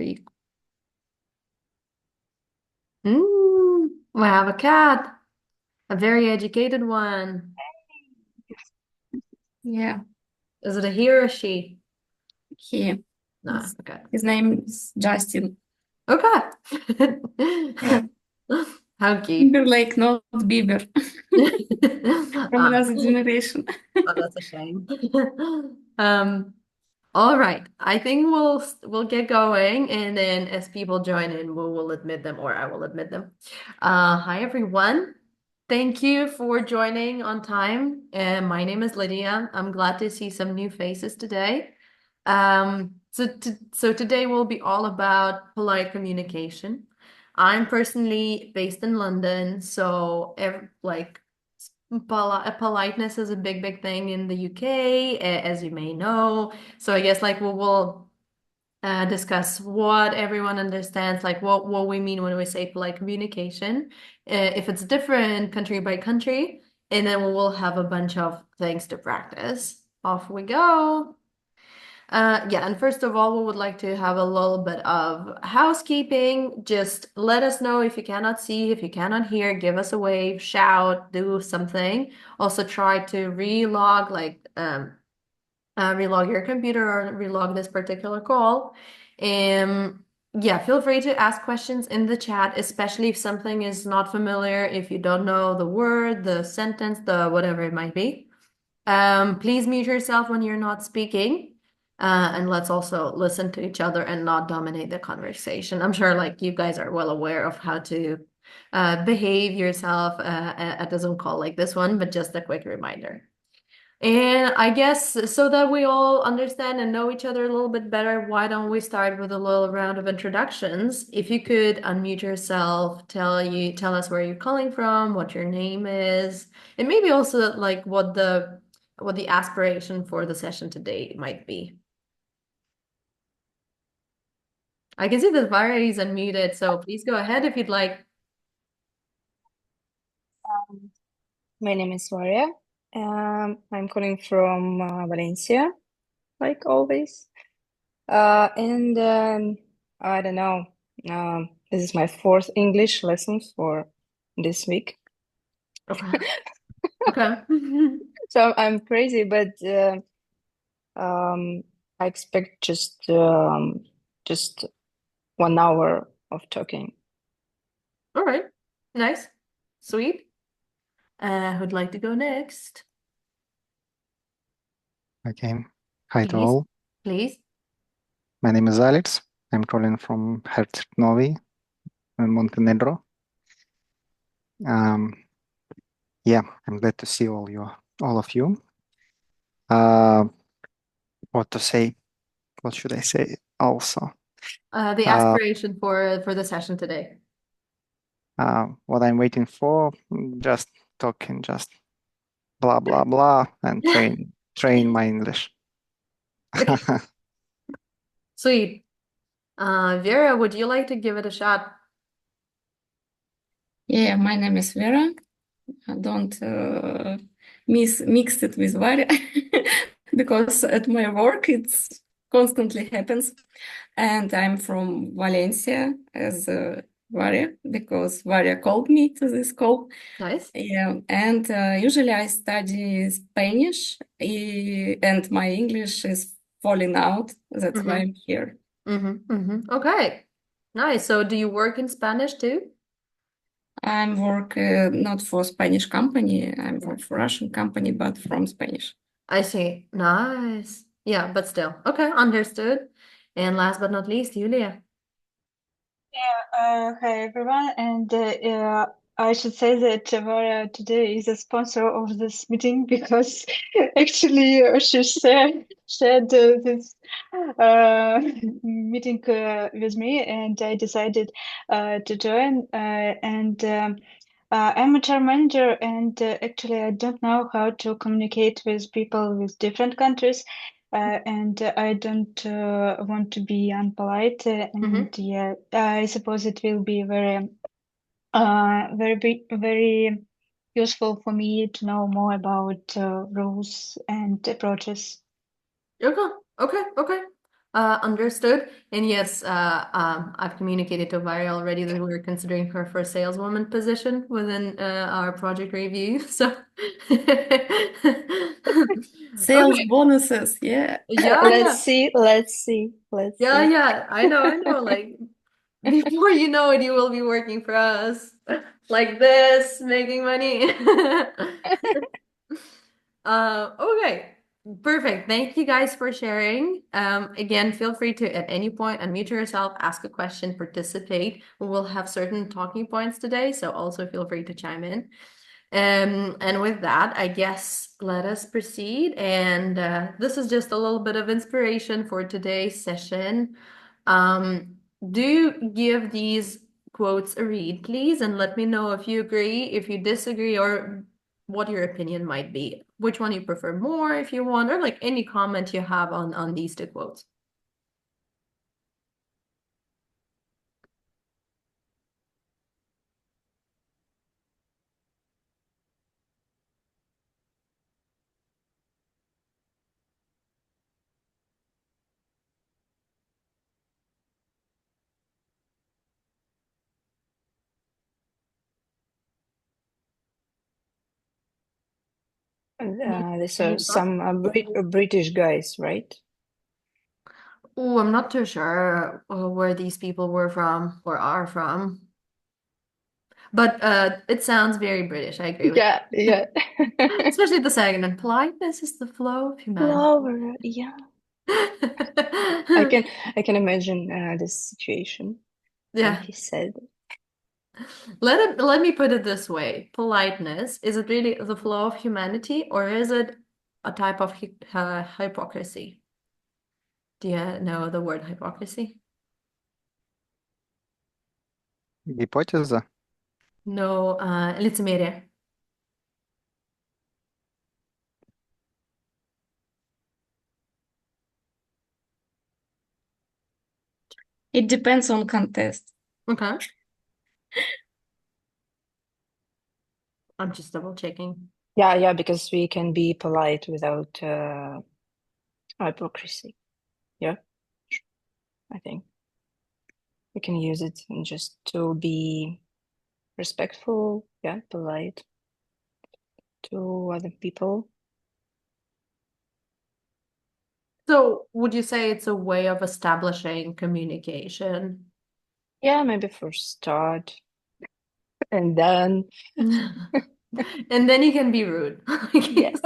speak. We have a cat, a very educated one. Yeah, Is it a he or a she? he. No, okay. His name is Justin. Okay. Yeah, How cute. Timberlake, not Bieber, from Ah, another generation. oh, that's a shame. Um, all right. I think we'll get going, and then as people join in, we will admit them, or I will admit them. Hi everyone. Thank you for joining on time. My name is Lydia. I'm glad to see some new faces today. So today will be all about polite communication. I'm personally based in London, so politeness is a big thing in the UK, as you may know. So I guess like we will discuss what everyone understands, like what we mean when we say polite communication, if it's different country by country, and then we will have a bunch of things to practice. Off we go. Yeah, and first of all, we would like to have a little bit of housekeeping. Just let us know if you cannot see, if you cannot hear, give us a wave, shout, do something. Also try to relog your computer or relog this particular call. Yeah, feel free to ask questions in the chat, especially if something is not familiar, if you don't know the word, the sentence, the whatever it might be. Please mute yourself when you're not speaking. And let's also listen to each other and not dominate the conversation. I'm sure like you guys are well aware of how to behave yourself at a Zoom call like this one, but just a quick reminder. And I guess so that we all understand and know each other a little bit better, why don't we start with a little round of introductions? If you could unmute yourself, tell us where you're calling from, what your name is, and maybe also like what the aspiration for the session today might be. I can see that Varya is unmuted, so please go ahead if you'd like. My name is Varia. I'm calling from Valencia, like always. And I don't know. This is my fourth English lesson for this week. Okay. Okay. So I'm crazy, but I expect just 1 hour of talking. All right. Nice. Sweet. Who'd like to go next? Okay. Hi to Please. all. Please. My name is Alex. I'm calling from Herceg Novi, Montenegro. Yeah, I'm glad to see all of you. What to say? What should I say also? The Uh, aspiration for the session today. what I'm waiting for, just talking, just blah blah blah, and train my English. Okay. Sweet. Vera, would you like to give it a shot? Yeah, my name is Vera. Don't mix it with Varia because at my work it's constantly happens. And I'm from Valencia as Varia because Varia called me to this call. Nice. Yeah, and usually I study Spanish, and my English is falling out. That's why Mm-hmm. I'm here. Okay. Nice. So do you work in Spanish too? I'm work not for Spanish company, I'm Yeah. work for Russian company, but from Spanish. I see. Nice. Yeah, but still. Okay, understood. And last but not least, Julia. Hi everyone, and I should say that Vara today is a sponsor of this meeting because actually she shared this meeting with me, and I decided to join. I'm a chair manager, and actually I don't know how to communicate with people with different countries. And I don't want to be unpolite, and Mm-hmm. yeah, I suppose it will be very useful for me to know more about rules and approaches. Okay. Okay. Okay. Understood. And yes, I've communicated to Viri already that we're considering her for a saleswoman position within our project review. So, Sales okay. bonuses, yeah. Yeah, Let's yeah. see, let's see, let's Yeah, see. yeah. I know. Like, before you know it, you will be working for us like this, making money. Okay, perfect. Thank you guys for sharing. Again, feel free to at any point unmute yourself, ask a question, participate. We will have certain talking points today, so also feel free to chime in. And with that, I guess let us proceed. And this is just a little bit of inspiration for today's session. Do give these quotes a read, please, and let me know if you agree, if you disagree, or what your opinion might be. Which one you prefer more, if you want, or like any comment you have on these two quotes. These Any are thoughts? some British guys, right? Oh, I'm not too sure where these people were from or are from. But it sounds very British. I agree with Yeah, yeah. that. Especially the second one. Politeness is the flow of humanity. Flower, yeah. I can I can imagine this situation when Yeah. he said. Let me put it this way. Politeness, is it really the flow of humanity or is it a type of hypocrisy? Do you know the word hypocrisy? Гипотеза. No, лицемерие. It depends on context. Okay. I'm just double checking. Yeah, because we can be polite without hypocrisy. Yeah, I think we can use it and just to be respectful, yeah, polite to other people. So, would you say it's a way of establishing communication? Yeah, maybe for start, and then And then you can be rude, I yeah, guess.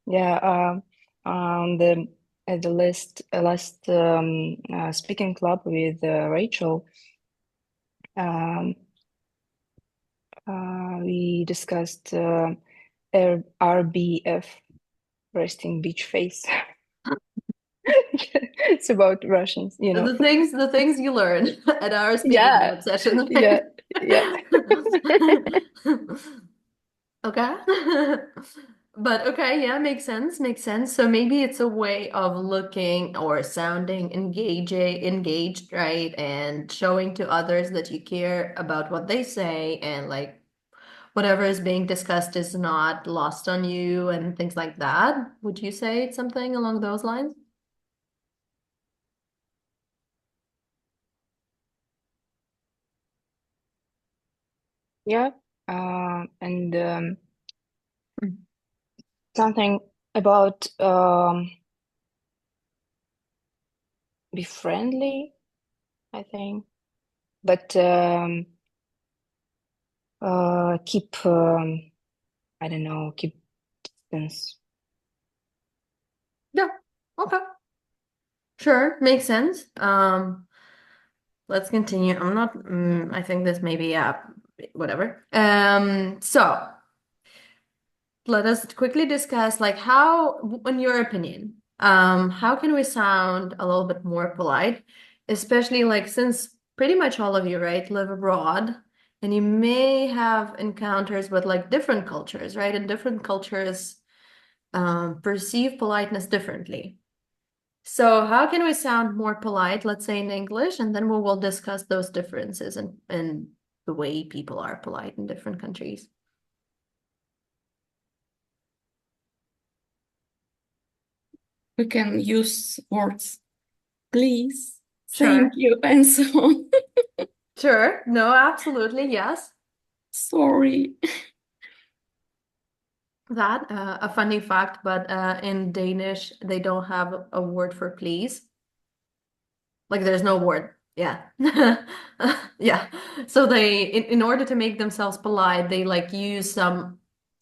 yeah. The at the last speaking club with Rachel, um, we discussed RBF, resting beach face. It's about Russians, you know. The things you learn at our speaking Yeah, club sessions, yeah, right? yeah. Okay. But okay, yeah, makes sense, makes sense. So maybe it's a way of looking or sounding engaged, right? And showing to others that you care about what they say and like whatever is being discussed is not lost on you and things like that. Would you say it's something along those lines? Yeah. And something about be friendly, I think, but keep I don't know, keep distance. Yeah. Okay. Sure, makes sense. Let's continue. I'm not, I think this may be, yeah, whatever. So let us quickly discuss like how, in your opinion, how can we sound a little bit more polite, especially like since pretty much all of you, right, live abroad and you may have encounters with like different cultures, right? And different cultures perceive politeness differently. So how can we sound more polite, let's say in English, and then we will discuss those differences and the way people are polite in different countries. we can use words, please, Sure. thank you, and so on. Sure. No, absolutely. Yes. Sorry. That, a funny fact, but in Danish, they don't have a word for please. Like there's no word. Yeah. Yeah. So they, in order to make themselves polite, they like use some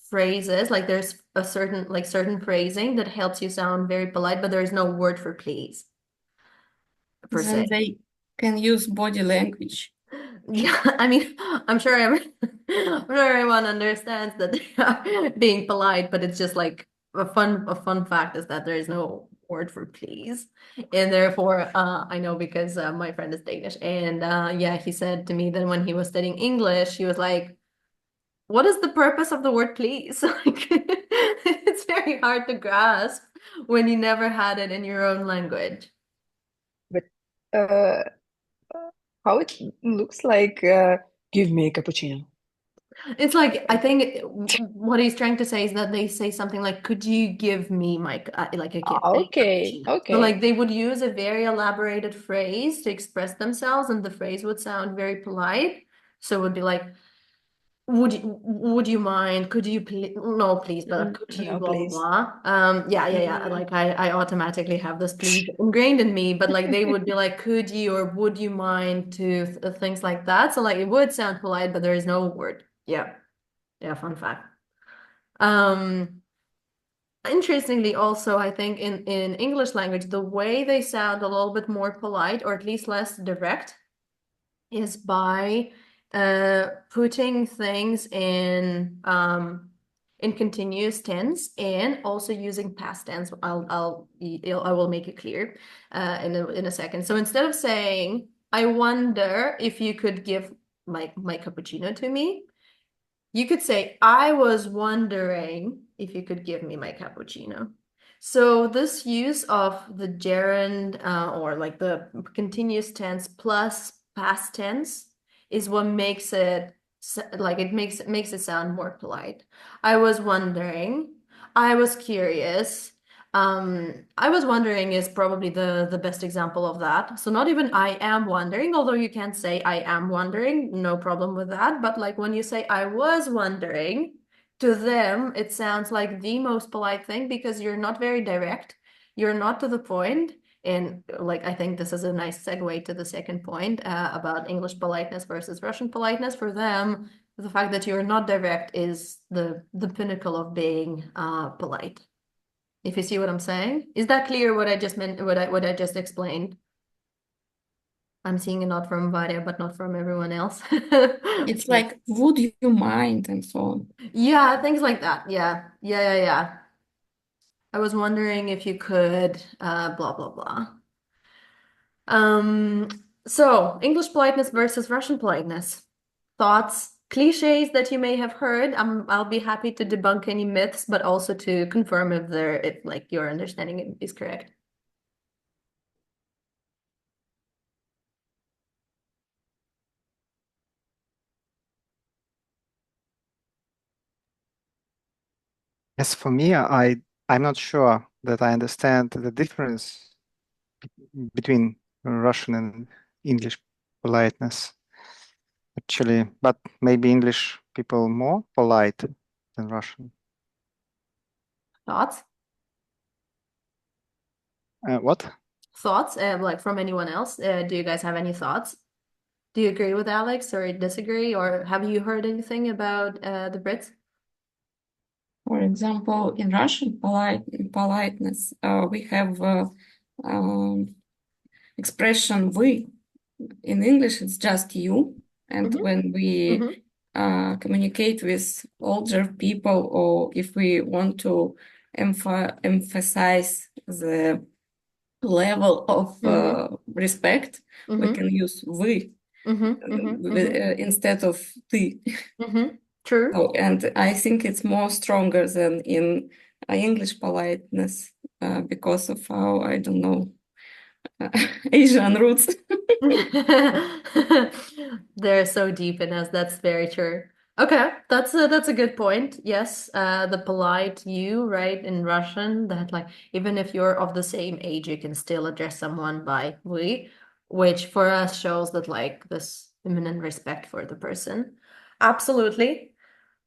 phrases. Like there's a certain phrasing that helps you sound very polite, but there's no word for please per Then se. they can use body language. Yeah, I mean, I'm sure I'm sure everyone understands that they are being polite, but it's just like a fun fact is that there is no word for please. And therefore, I know because my friend is Danish, and yeah, he said to me that when he was studying English, he was like, "What is the purpose of the word please?" Like, it's very hard to grasp when you never had it in your own language. But how it looks like, give me a cappuccino. It's like I think what he's trying to say is that they say something like, "Could you give me my like Ah, a okay, cappuccino?" So like okay. they would use a very elaborated phrase to express themselves, and the phrase would sound very polite. So it would be like, would you mind? Could you please? No, please, but could you? No, Blah blah please. blah. Yeah, yeah, yeah. Mm. Like I automatically have this please ingrained in me, but like they would be like, "Could you?" or "Would you mind?" to things like that. So like it would sound polite, but there is no word. Yeah. Yeah, fun fact. Um, Interestingly, also, I think in English language, the way they sound a little bit more polite, or at least less direct, is by putting things in continuous tense and also using past tense. I will make it clear in a second. So instead of saying, "I wonder if you could give my cappuccino to me," you could say, "I was wondering if you could give me my cappuccino." So this use of the gerund or like the continuous tense plus past tense is what makes it like it makes it sound more polite. I was wondering, I was curious. I was wondering is probably the best example of that. So not even I am wondering, although you can say I am wondering, no problem with that. But like when you say I was wondering, to them it sounds like the most polite thing because you're not very direct, you're not to the point. And like I think this is a nice segue to the second point about English politeness versus Russian politeness. For them, the fact that you're not direct is the pinnacle of being polite. If you see what I'm saying. Is that clear what I just meant, what I just explained? I'm seeing a nod from Varia, but not from everyone else. It's like, would you mind, and so on. Yeah, things like that. Yeah. Yeah, yeah, yeah. I was wondering if you could blah blah blah. Um, so English politeness versus Russian politeness. Thoughts, cliches that you may have heard. I'll be happy to debunk any myths, but also to confirm if like your understanding is correct. As for me, I'm not sure that I understand the difference between Russian and English politeness, actually, but maybe English people more polite than Russian. Thoughts? What? Thoughts, like from anyone else? Do you guys have any thoughts? Do you agree with Alex or disagree? Or have you heard anything about the Brits? For example, in Russian politeness, we have expression "вы." In English, it's just you. And Mhm. when we Mhm. communicate with older people, or if we want to emphasize the level of Mhm. respect, we Mhm. can use "вы" Mhm. Mhm. Mhm. instead of "ты." Mhm. True. So, and I think it's more stronger than in English politeness because of our, I don't know, Asian roots. They're so deep in us. That's very true. Okay, that's a good point. Yes, the polite you, right, in Russian, that like even if you're of the same age, you can still address someone by we, which for us shows that like this eminent respect for the person. Absolutely.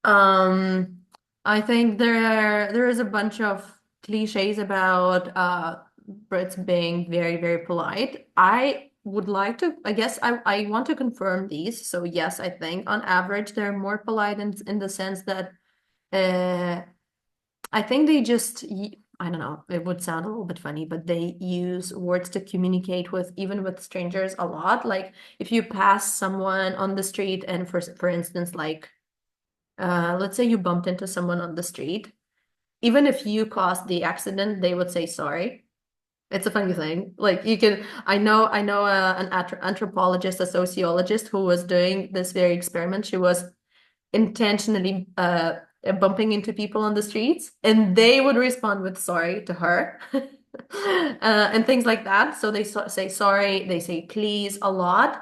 Um, I think there is a bunch of cliches about Brits being very, very polite. I would like to, I guess I want to confirm these. So yes, I think on average they're more polite in the sense that uh I think they just I don't know, it would sound a little bit funny, but they use words to communicate with even with strangers a lot. Like if you pass someone on the street and for instance like let's say you bumped into someone on the street. Even if you caused the accident, they would say sorry. It's a funny thing. Like you can, I know an anthropologist, a sociologist who was doing this very experiment. She was intentionally bumping into people on the streets, and they would respond with sorry to her, and things like that. So they say sorry, they say please a lot.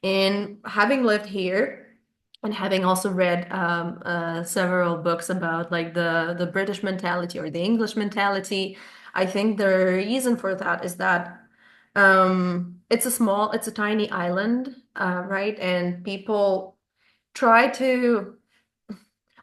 And having lived here and having also read several books about like the British mentality or the English mentality, I think the reason for that is that it's a tiny island, right? And people try to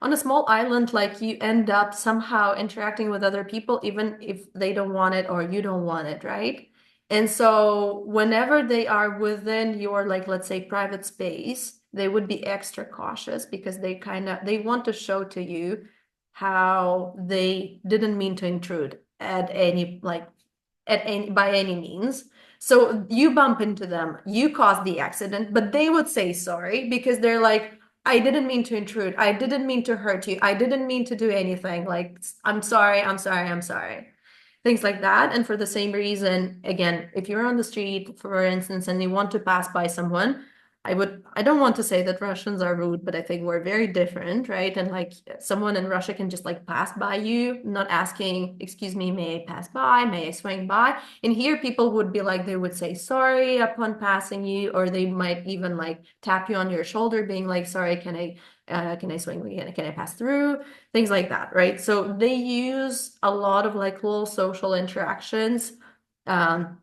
on a small island, like you end up somehow interacting with other people, even if they don't want it or you don't want it, right? And so whenever they are within your, like, let's say private space, they would be extra cautious because they want to show to you how they didn't mean to intrude at any, like, at any by any means. So you bump into them, you caused the accident, but they would say sorry because they're like, I didn't mean to intrude. I didn't mean to hurt you. I didn't mean to do anything. Like, I'm sorry, I'm sorry, I'm sorry. Things like that. And for the same reason, again, if you're on the street, for instance, and you want to pass by someone, I don't want to say that Russians are rude, but I think we're very different, right? And like someone in Russia can just like pass by you, not asking, excuse me, may I pass by? May I swing by? And here people would be like, they would say sorry upon passing you, or they might even like tap you on your shoulder, being like, sorry, can I swing? Can I pass through? Things like that, right? So they use a lot of like little social interactions, um,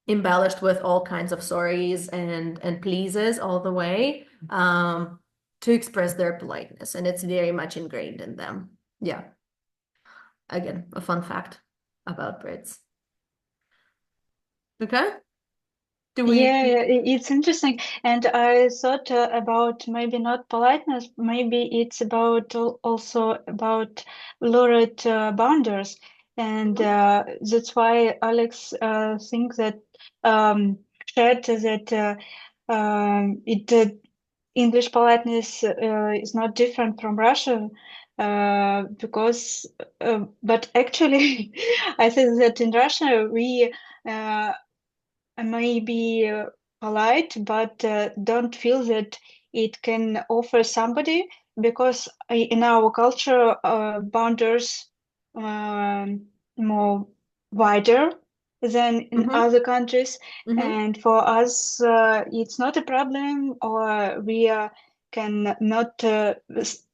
embellished with all kinds of sorries and pleases all the way, to express their politeness, and it's very much ingrained in them. Yeah. Again, a fun fact about Brits. Okay. Do we? Yeah, yeah, it's interesting. And I thought about maybe not politeness, maybe it's about also about lurid boundaries. And that's why Alex think that shared that it English politeness is not different from Russian because, but actually, I think that in Russia we uh, may be polite, but don't feel that it can offer somebody because in our culture, boundaries um, more wider than in Mm-hmm, other countries, mm-hmm, and for us, it's not a problem, or we can not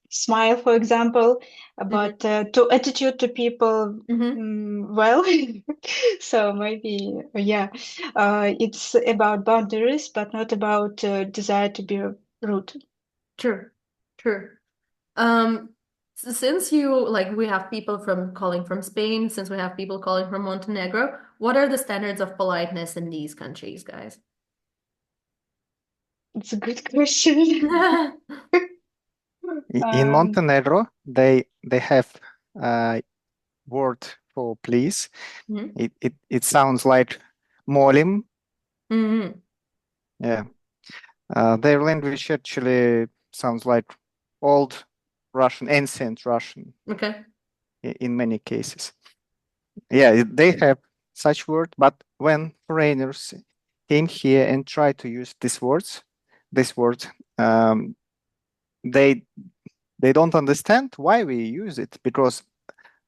smile, for example, mm-hmm, but to attitude to people. mm-hmm. Well, so maybe, yeah, it's about boundaries, but not about desire to be rude. True, true. Um, since you like we have people from calling from Spain, since we have people calling from Montenegro, what are the standards of politeness in these countries, guys? It's a good question. In Um, Montenegro, they have a word for please. Mhm. It sounds like molim. Mhm. Yeah. Their language actually sounds like old Russian, ancient Russian Okay. in many cases. Yeah, they have such word, but when foreigners came here and tried to use this word, um, they they don't understand why we use it because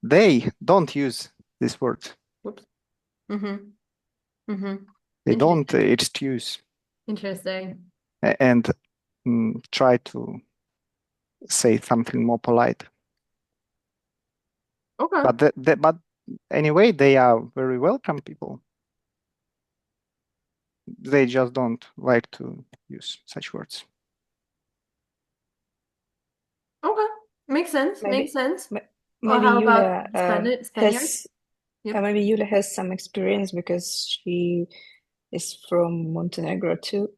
they don't use this word. Whoops. Mm-hmm. Mm-hmm. They don't Interesting. excuse Interesting. and try to say something more polite. Okay. But anyway, they are very welcome people. They just don't like to use such words. Okay. Makes sense. Maybe Makes sense. maybe How Yulia about Spaniards? has Yep. maybe Yulia has some experience because she is from Montenegro too.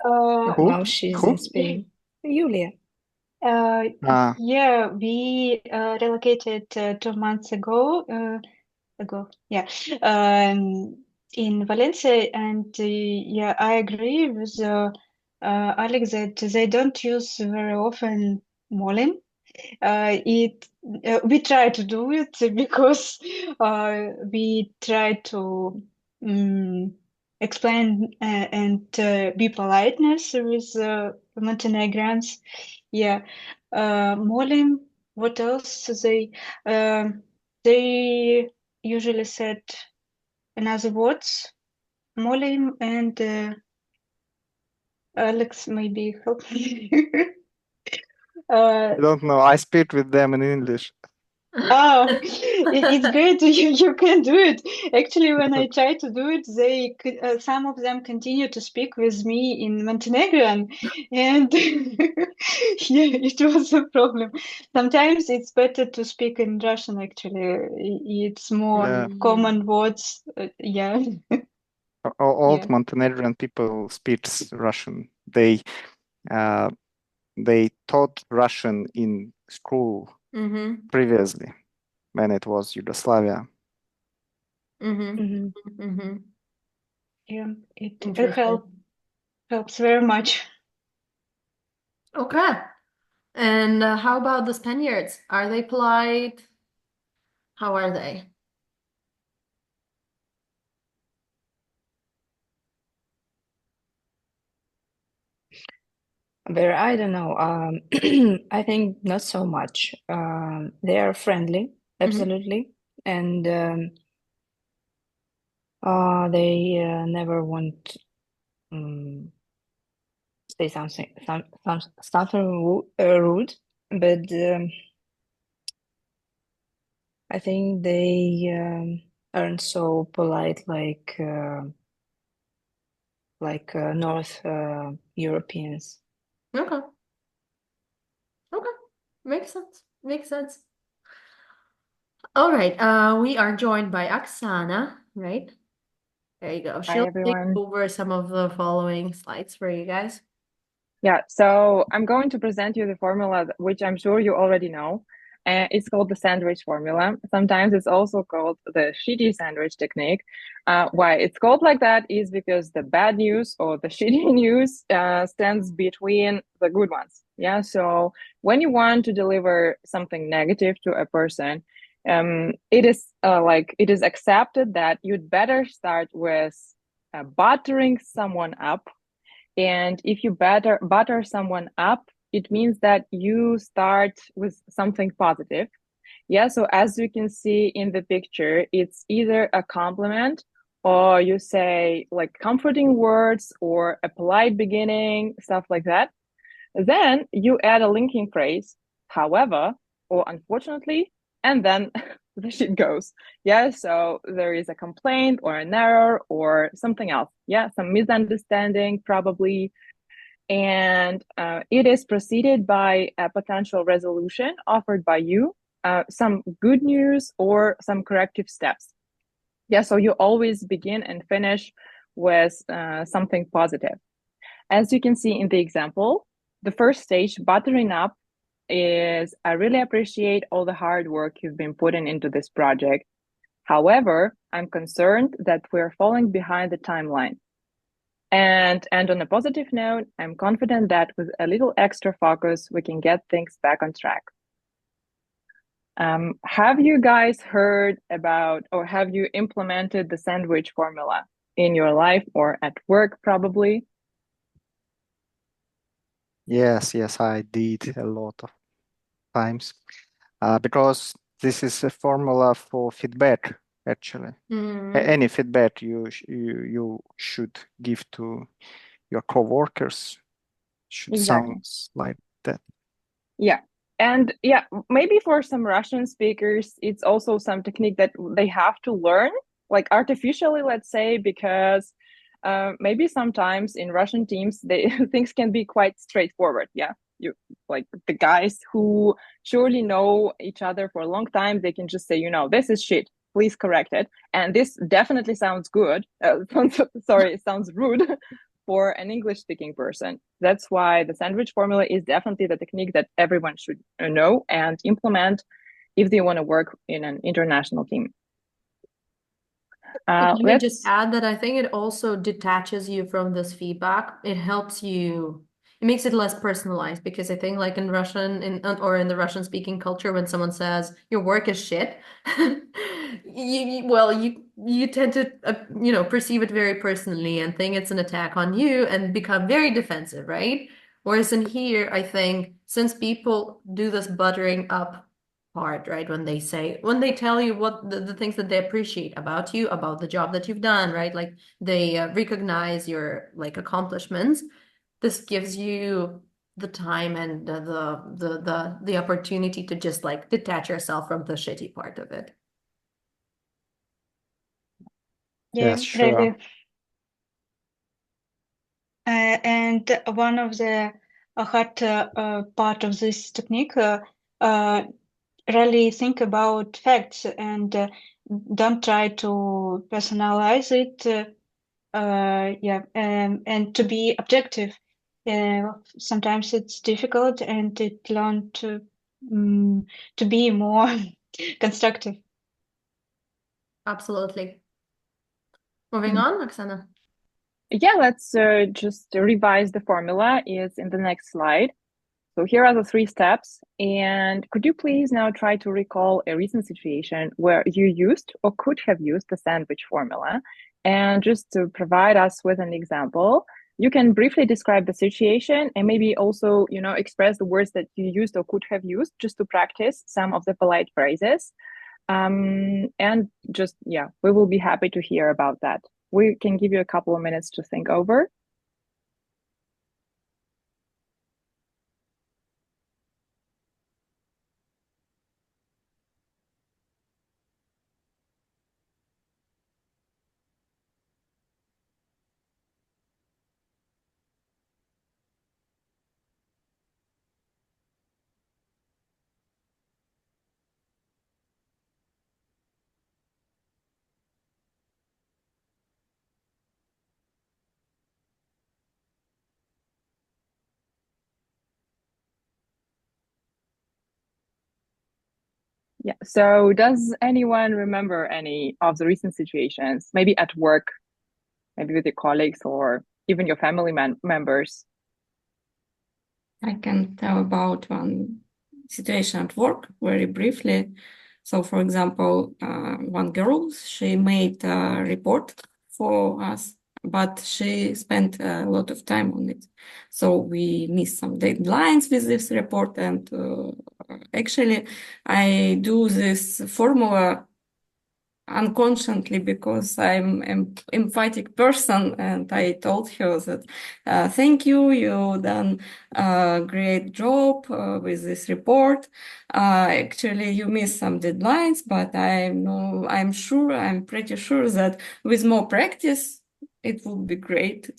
Uh, Now she's in Spain. Yulia. yeah, we relocated 2 months ago. Yeah, in Valencia, and yeah, I agree with Alex that they don't use very often Molin. We try to do it because we try to explain and be politeness with Montenegrins. Yeah, Molim. What else? They usually said another words. Molim and Alex maybe help me. I don't know. I speak with them in English. Oh, it's great you can do it. Actually, when I try to do it, they could, some of them continue to speak with me in Montenegrin, and yeah, it was a problem. Sometimes it's better to speak in Russian. Actually, it's more Yeah. common words. Yeah, Old yeah. Montenegrin people speaks Russian. They taught Russian in school Mm-hmm. previously when it was Yugoslavia. Mm-hmm. Mm-hmm. Mm-hmm. Yeah, it Interesting. helps very much. Okay. And how about the Spaniards? Are they polite? How are they? There, I don't know. I think not so much. They are friendly, absolutely, and they never want say something rude, but I think they aren't so polite like North Europeans. Okay. Okay. Makes sense. Makes sense. All right. We are joined by Oksana, right? There you go. Hi, She'll take everyone. over some of the following slides for you guys. Yeah, so I'm going to present you the formula, which I'm sure you already know. It's called the sandwich formula. Sometimes it's also called the shitty sandwich technique. Why it's called like that is because the bad news or the shitty news stands between the good ones. Yeah, so when you want to deliver something negative to a person, it is it is accepted that you'd better start with buttering someone up, and if you butter someone up, it means that you start with something positive. Yeah, so as you can see in the picture, it's either a compliment or you say like comforting words or a polite beginning, stuff like that. Then you add a linking phrase, however, or unfortunately, and then the shit goes. Yeah, so there is a complaint or an error or something else. Yeah, some misunderstanding probably. And it is preceded by a potential resolution offered by you, some good news or some corrective steps. Yeah, so you always begin and finish with something positive. As you can see in the example, the first stage, buttering up, is I really appreciate all the hard work you've been putting into this project. However, I'm concerned that we're falling behind the timeline. And on a positive note, I'm confident that with a little extra focus, we can get things back on track. Have you guys heard about or have you implemented the sandwich formula in your life or at work, probably? Yes, I did a lot of times because this is a formula for feedback, actually. Any feedback you should give to your coworkers should Exactly. sound like that. Yeah. And yeah, maybe for some Russian speakers, it's also some technique that they have to learn, like artificially, let's say, because maybe sometimes in Russian teams, things can be quite straightforward. Yeah, you like the guys who surely know each other for a long time, they can just say, this is shit. Please correct it. And this definitely sounds good. Sorry, it sounds rude for an English speaking person. That's why the sandwich formula is definitely the technique that everyone should know and implement if they want to work in an international team. Let me just add that I think it also detaches you from this feedback. It helps you, it makes it less personalized because I think like in Russian or in the Russian speaking culture, when someone says your work is shit, you tend to perceive it very personally and think it's an attack on you and become very defensive, right? Whereas in here, I think since people do this buttering up part, right? When they tell you what the things that they appreciate about you, about the job that you've done, right? Like they recognize your like accomplishments. This gives you the time and the opportunity to just like detach yourself from the shitty part of it. Yeah, Yes, sure. really. And one of the hard part of this technique, really think about facts and don't try to personalize it. And to be objective. Sometimes it's difficult, and it learn to be more constructive. Absolutely. Moving on, Oksana. Yeah, let's just revise the formula. It's in the next slide. So here are the 3 steps. And could you please now try to recall a recent situation where you used or could have used the sandwich formula? And just to provide us with an example, you can briefly describe the situation and maybe also, express the words that you used or could have used just to practice some of the polite phrases. And just, we will be happy to hear about that. We can give you a couple of minutes to think over. Yeah. So does anyone remember any of the recent situations, maybe at work, maybe with your colleagues or even your family members? I can tell about one situation at work very briefly. So, for example, one girl, she made a report for us, but she spent a lot of time on it. So we missed some deadlines with this report. And actually, I do this formula unconsciously because I'm an emphatic person, and I told her that thank you, you done a great job with this report. Actually, you missed some deadlines, but I'm pretty sure that with more practice, it will be great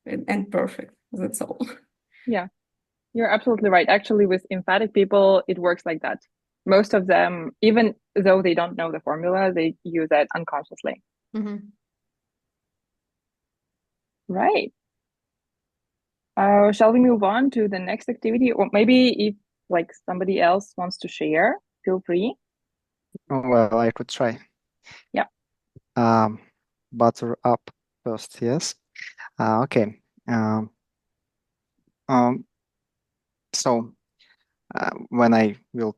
and perfect. That's all. Yeah, you're absolutely right. Actually, with emphatic people, it works like that. Most of them, even though they don't know the formula, they use it unconsciously. Mm-hmm. Right. Shall we move on to the next activity? Or maybe if like somebody else wants to share, feel free. Oh, well, I could try. Yeah. Butter up first, yes. Okay. So when I will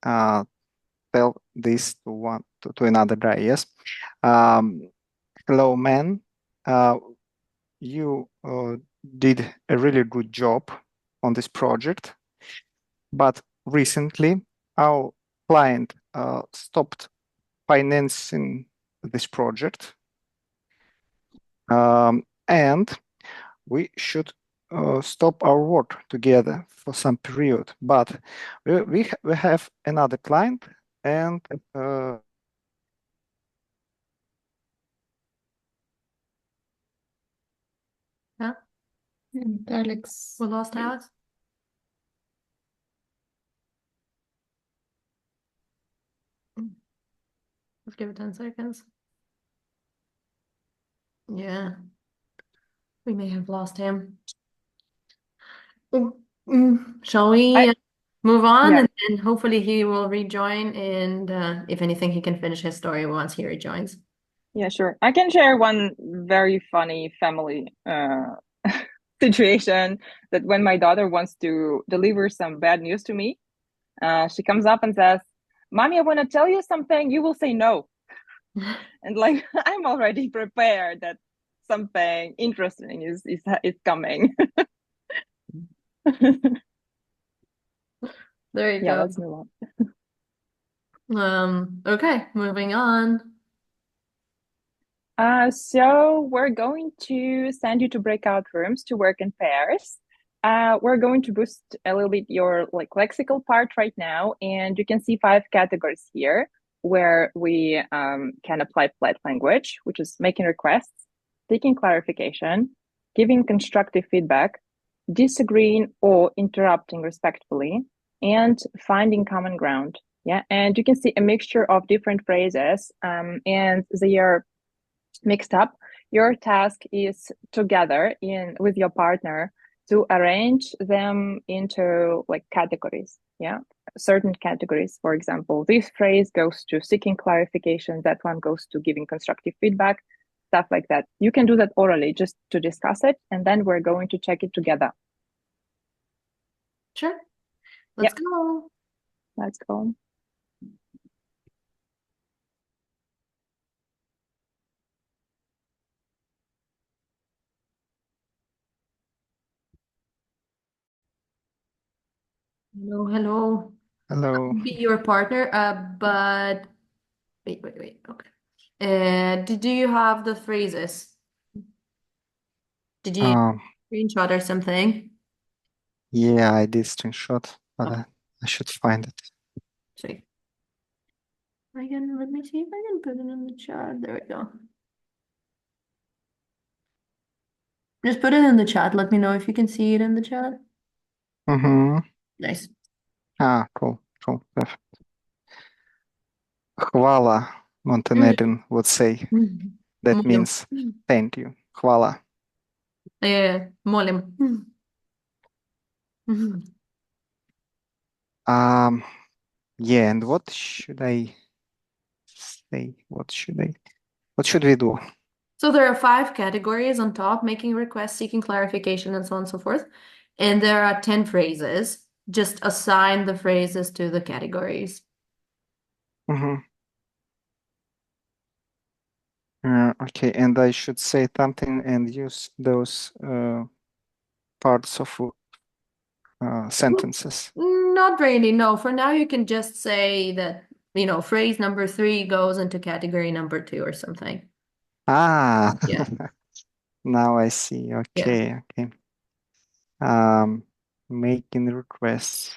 tell this to another guy, yes. Hello, man. You did a really good job on this project, but recently our client stopped financing this project, and we should stop our work together for some period, but we have another client, and Yeah, And Alex, we lost Alex. Let's give it 10 seconds. Yeah, we may have lost him. Shall we move on? Yeah. And hopefully he will rejoin. And if anything, he can finish his story once he rejoins. Yeah, sure. I can share one very funny family situation that when my daughter wants to deliver some bad news to me, she comes up and says, "Mommy, I want to tell you something. You will say no." And like I'm already prepared that something interesting is coming. There you Yeah, go. let's move Okay, moving on. So we're going to send you to breakout rooms to work in pairs. We're going to boost a little bit your like lexical part right now, and you can see 5 categories here where we can apply polite language, which is making requests, taking clarification, giving constructive feedback, disagreeing or interrupting respectfully, and finding common ground. Yeah, and you can see a mixture of different phrases, and they are mixed up. Your task is together in with your partner to arrange them into like categories. Yeah, certain categories. For example, this phrase goes to seeking clarification, that one goes to giving constructive feedback, stuff like that. You can do that orally just to discuss it, and then we're going to check it together. Sure. Yeah, Let's go. let's go. Hello, hello. hello. Be your partner, but wait. Okay. Do you have the phrases? Did you Um, screenshot or something? yeah, I did screenshot, but Okay, I should find it. sweet. Let me see if I can put it in the chat. There we go. Just put it in the chat. Let me know if you can see it in the chat. Mm-hmm. Nice. Cool. Perfect. Hvala, Montenegrin would say. Mm. That Molim. means thank you. Hvala. Molim. Mhm. Um, yeah, and what should I say? What should we do? So there are 5 categories on top: making requests, seeking clarification, and so on and so forth. And there are 10 phrases. Just assign the phrases to the categories. Mm-hmm. Okay, and I should say something and use those parts of sentences. Not really, no. For now, you can just say that, phrase number 3 goes into category number 2 or something. Ah, Yeah, now I see. yeah. Okay. Um, making requests.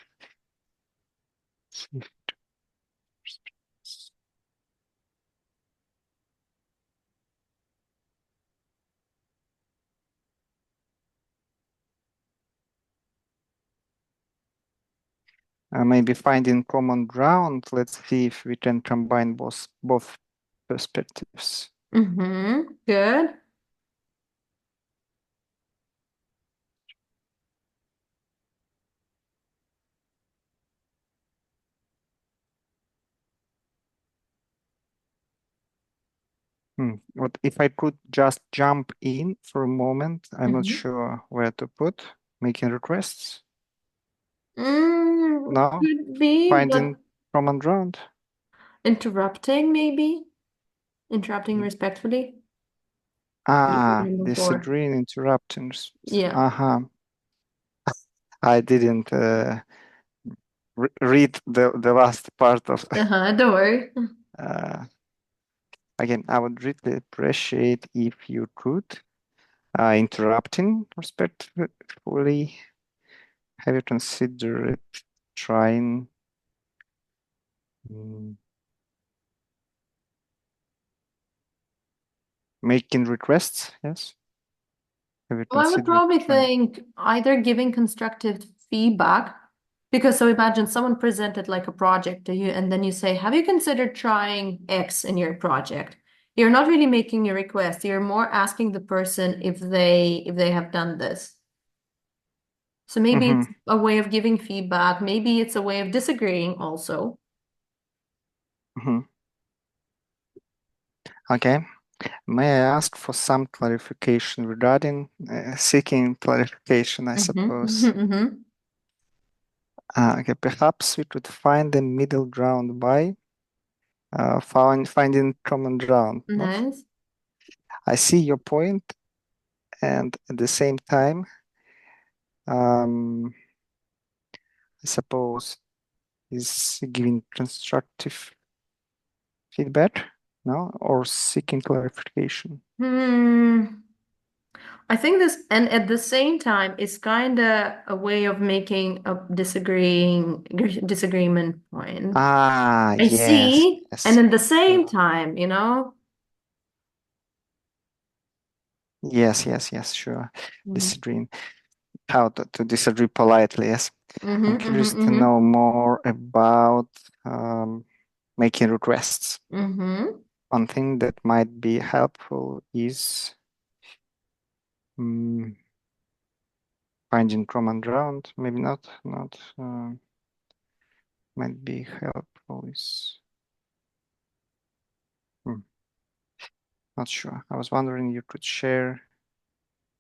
Maybe finding common ground. Let's see if we can combine both perspectives. Good. What if I could just jump in for a moment? I'm not Mhm. sure where to put making requests. No, Could be, finding but common ground. interrupting maybe. Interrupting respectfully. Number 4. Disagreeing, interrupting. Yeah. Uh-huh. I didn't read the last part of. Don't worry. uh, Again, I would really appreciate if you could Interrupting respectfully. Have you considered trying making requests? Yes. Have you Well, I would considered probably trying? think either giving constructive feedback, because so imagine someone presented like a project to you, and then you say, have you considered trying X in your project? You're not really making a request, you're more asking the person if they have done this. So maybe Mm-hmm. it's a way of giving feedback, maybe it's a way of disagreeing also. Mm-hmm. Okay. May I ask for some clarification regarding seeking clarification, I suppose. Okay, perhaps we could find the middle ground by finding common ground. No? Nice. I see your point, and at the same time, I suppose is giving constructive feedback, no, or seeking clarification. I think this, and at the same time, it's kind of a way of making a disagreement point. Ah, I yes, see, and yes, at the same sure. time, you know. Yes, sure. Mm-hmm. Disagreeing. How to disagree politely, yes. Mm-hmm, I'm curious to mm-hmm, know more about making requests. mm-hmm. One thing that might be helpful is finding common ground. Maybe not might be helpful is not sure. I was wondering you could share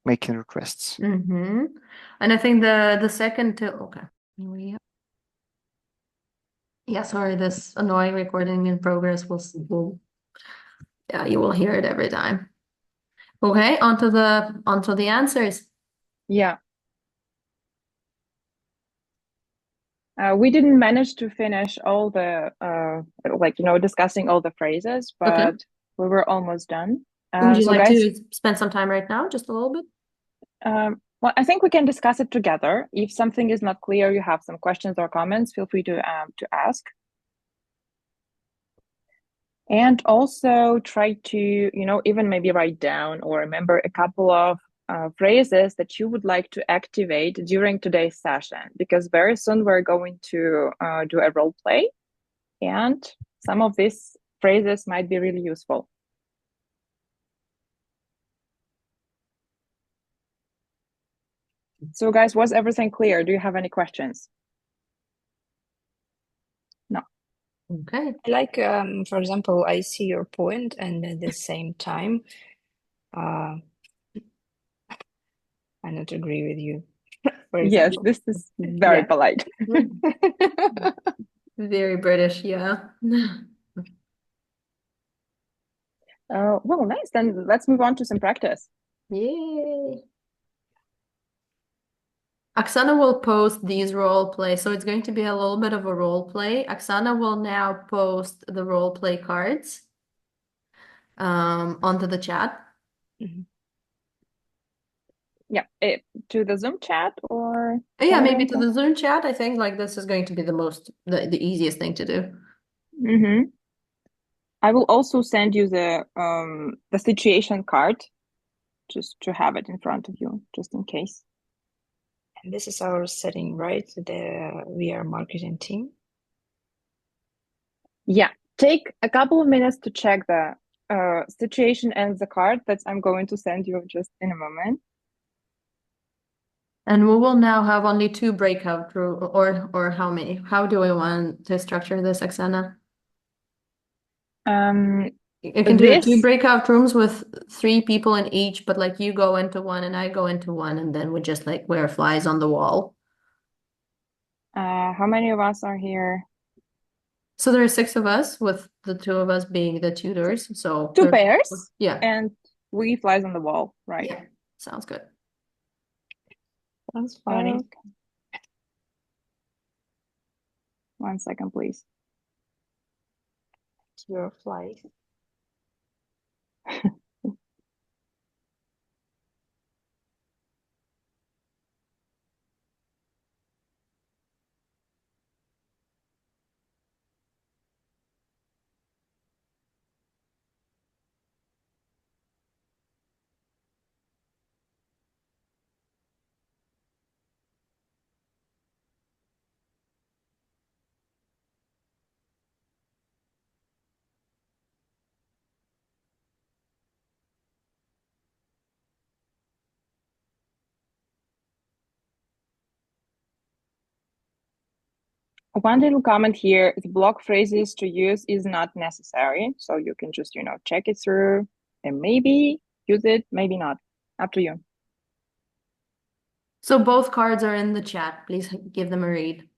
making requests. Mm-hmm. And I think the second to okay. Yeah, sorry, this annoying recording in progress will yeah, you will hear it every time. Okay, onto the answers. Yeah. We didn't manage to finish all the discussing all the phrases, Okay. but we were almost done. Would you So like guys, to spend some time right now, just a little bit? well, I think we can discuss it together. If something is not clear, you have some questions or comments, feel free to ask. And also try to, even maybe write down or remember a couple of phrases that you would like to activate during today's session, because very soon we're going to do a role play, and some of these phrases might be really useful. So guys, was everything clear? Do you have any questions? No. Okay. Like, for example, I see your point, and at the same time, I not agree with you. For Yes, example. this is very Yeah. polite. Very British, yeah. Well, nice. Then let's move on to some practice. Yay. Oksana will post these role play, so it's going to be a little bit of a role play. Oksana will now post the role play cards onto the chat. Yeah, to the Zoom chat or Yeah, maybe to Telegram? the Zoom chat. I think like this is going to be the easiest thing to do. Mm-hmm. I will also send you the situation card just to have it in front of you, just in case. And this is our setting, right? We are marketing team. Yeah, take a couple of minutes to check the situation and the card that I'm going to send you just in a moment. And we will now have only two breakout room, or how many? How do we want to structure this, Oksana? You can do two This breakout rooms with three people in each, but like you go into one and I go into one, and then we just like wear flies on the wall. how many of us are here? So there are six of us, with the two of us being the tutors. So Two pairs, yeah, and we flies on the wall, right? yeah, sounds good. That's funny. Okay. 1 second, please. Your flight. One little comment here, the block phrases to use is not necessary. So you can just, check it through and maybe use it, maybe not. Up to you. So both cards are in the chat. Please give them a read.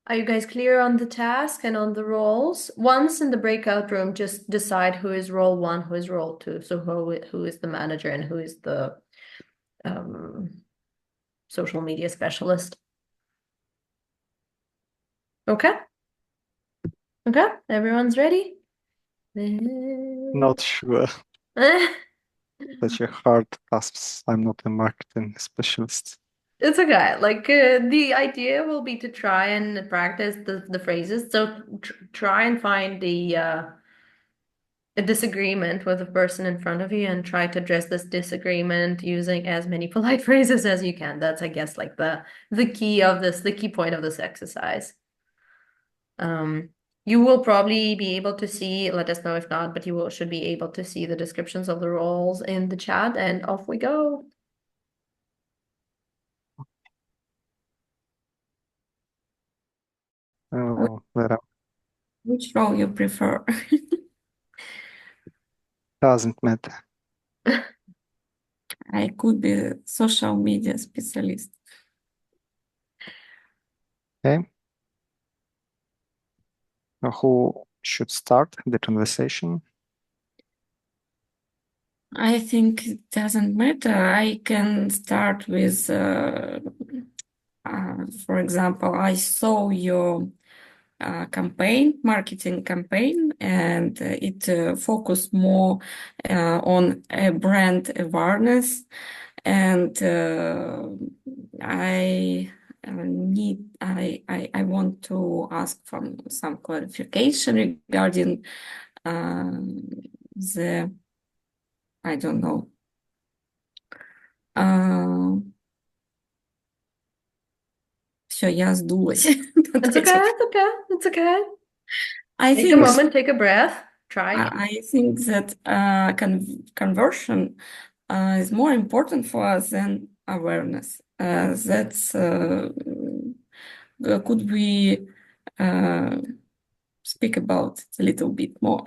Are you guys clear on the task and on the roles? Once in the breakout room, just decide who is role one, who is role two. So who is the manager and who is the social media specialist. Okay? Okay, everyone's ready? Not sure. Such a hard tasks. I'm not a marketing specialist. It's okay. Like the idea will be to try and practice the phrases. So try and find a disagreement with the person in front of you and try to address this disagreement using as many polite phrases as you can. That's, I guess, like the key of this, the key point of this exercise. You will probably be able to see, let us know if not, but should be able to see the descriptions of the roles in the chat, and off we go. Oh, Which role you prefer? doesn't matter. I could be a social media specialist. Okay. Now, who should start the conversation? I think it doesn't matter. I can start with, for example, I saw your marketing campaign, and it focused more on brand awareness. And I want to ask for some clarification regarding the, I don't know. Все, я сдулась. It's okay, it's okay, it's okay. Take a think moment, take a breath, try again. I think that conversion is more important for us than awareness. That's could we speak about it a little bit more?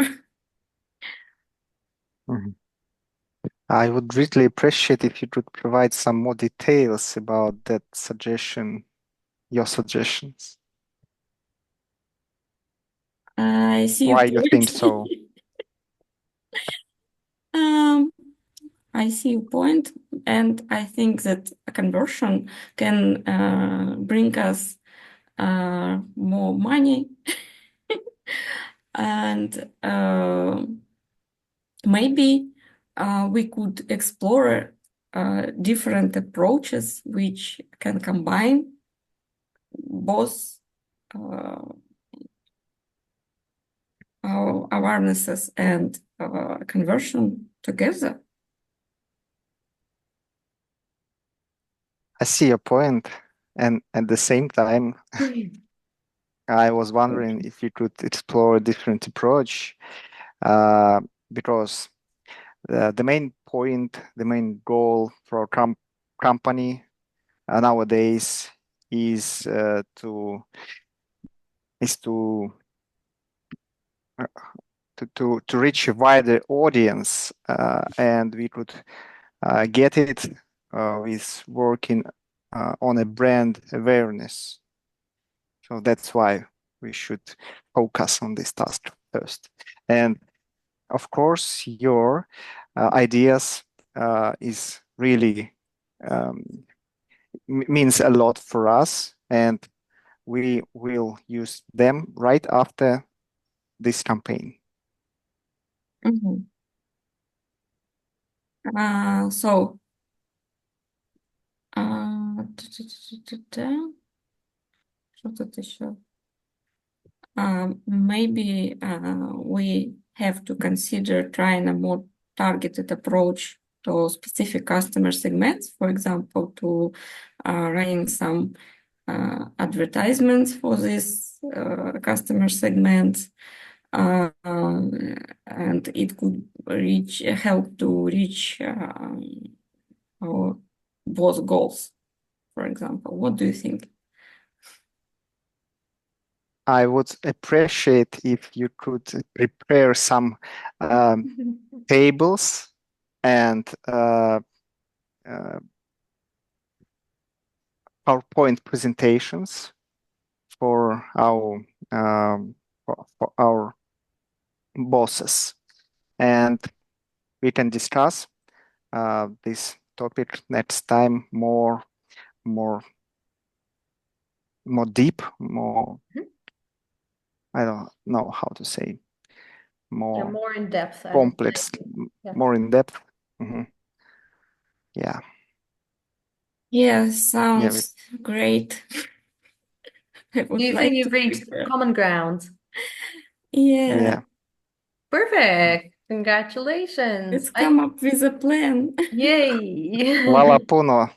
Mhm. I would really appreciate if you could provide some more details about that suggestion, your suggestions. I see your Why you think point. so? I see your point, and I think that a conversion can bring us more money, and maybe we could explore different approaches which can combine both our awarenesses and conversion together. I see your point, and at the same time, I was wondering if you could explore a different approach, because the main point, the main goal for a company nowadays is to uh, to reach a wider audience, and we could get it with working on a brand awareness. So that's why we should focus on this task first. And of course, your ideas is really means a lot for us, and we will use them right after this campaign. Mm-hmm. So что тут еще? Maybe we have to consider trying a more targeted approach to specific customer segments, for example, to running some advertisements for this customer segments, and it could help to reach our both goals, for example. What do you think? I would appreciate if you could prepare some tables and PowerPoint presentations for our bosses, and we can discuss this topic next time more deep, more. I don't know how to say, more more in depth. complex, more in depth. Yeah. Yeah, sounds great. I would Do you like think you've to reached prepare. common ground? Yeah. Perfect. Congratulations. Let's come up with a plan. Yay. Hvala puno.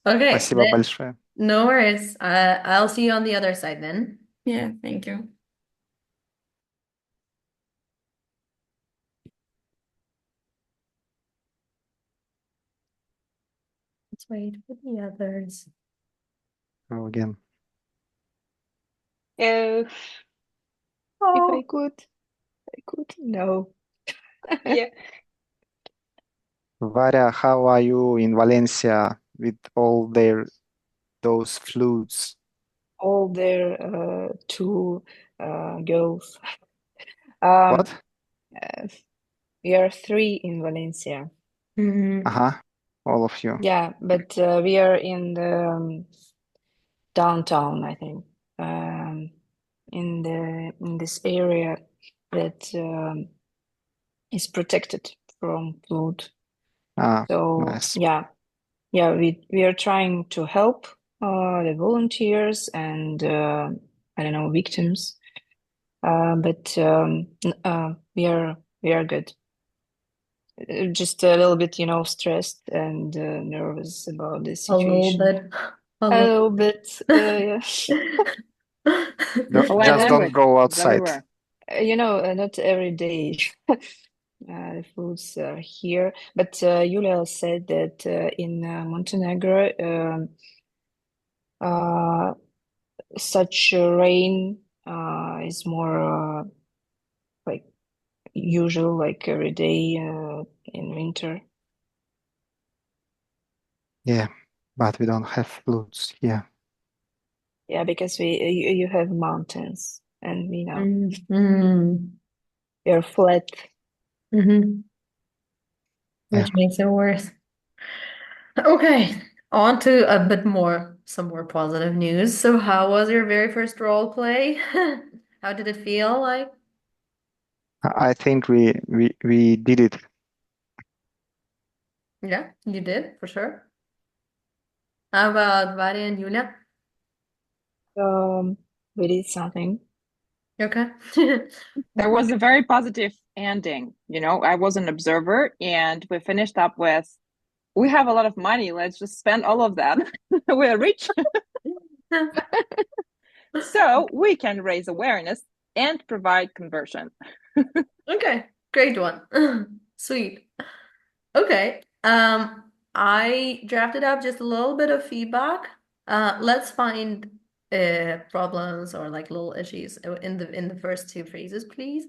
Okay. Спасибо большое. No worries. I'll see you on the other side then. Yeah, thank you. Let's wait for the others. Go again. If I could, no. Yeah. Varya, how are you in Valencia with all those flutes? All their two girls. What? We are three in Valencia. All of you. Yeah, but we are in the downtown, I think, in this area that is protected from flood. So nice. yeah, we are trying to help the volunteers and I don't know, victims, but we are good. Just a little bit, stressed and nervous about this situation. A little bit, yeah. Just don't go outside. Not every day the foods are here. But Julia said that in Montenegro, such rain is more like usual, like every day in winter. Yeah, but we don't have floods here. Yeah, because you have mountains, and we are flat. Yeah. which makes it worse. Okay, on to a bit more, some more positive news. So, how was your very first role play? How did it feel like? I think we did it. Yeah, you did for sure. How about Varia and Yulia? We did something. Okay. There was a very positive ending. You know, I was an observer and we finished up with, we have a lot of money. Let's just spend all of that. We're rich. So we can raise awareness and provide conversion. Okay, great one. Sweet. Okay. I drafted up just a little bit of feedback. Let's find problems or like little issues in the first two phrases, please.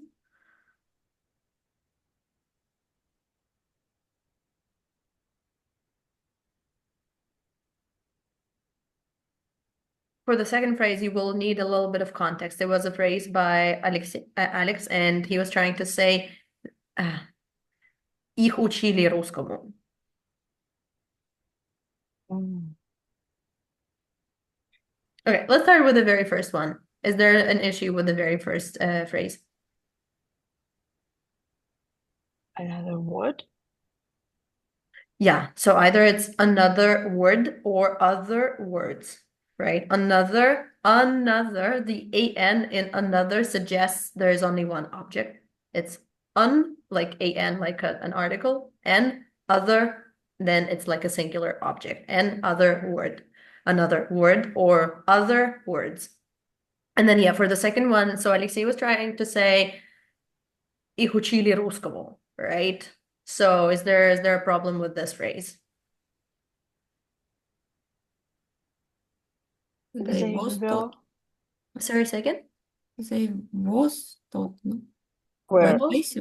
For the second phrase, you will need a little bit of context. There was a phrase by Alex, and he was trying to say, их учили русскому. Mm. Okay, let's start with the very first one. Is there an issue with the very first phrase? Another word? Yeah, so either it's another word or other words, right? Another, the an in another suggests there is only one object. It's like an, like an article, and other, then it's like a singular object, and other word, another word or other words. And then, yeah, for the second one, so Alexei was trying to say, их учили русскому, right? So is there a problem with this phrase? They They was will. taught. Sorry, second? They was taught, no? Where? Replace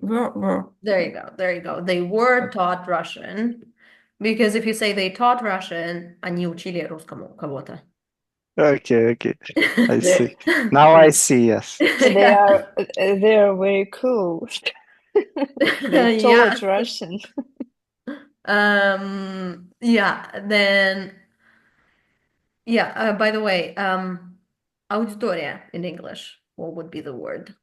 were. There you go. There you go. They were taught Russian. Because if you say they taught Russian, они учили русскому кого-то. Okay, I see. They, Now I see, yes. they are very cool. They Yeah. taught Russian. Yeah, then yeah, by the way, auditoria in English, what would be the word?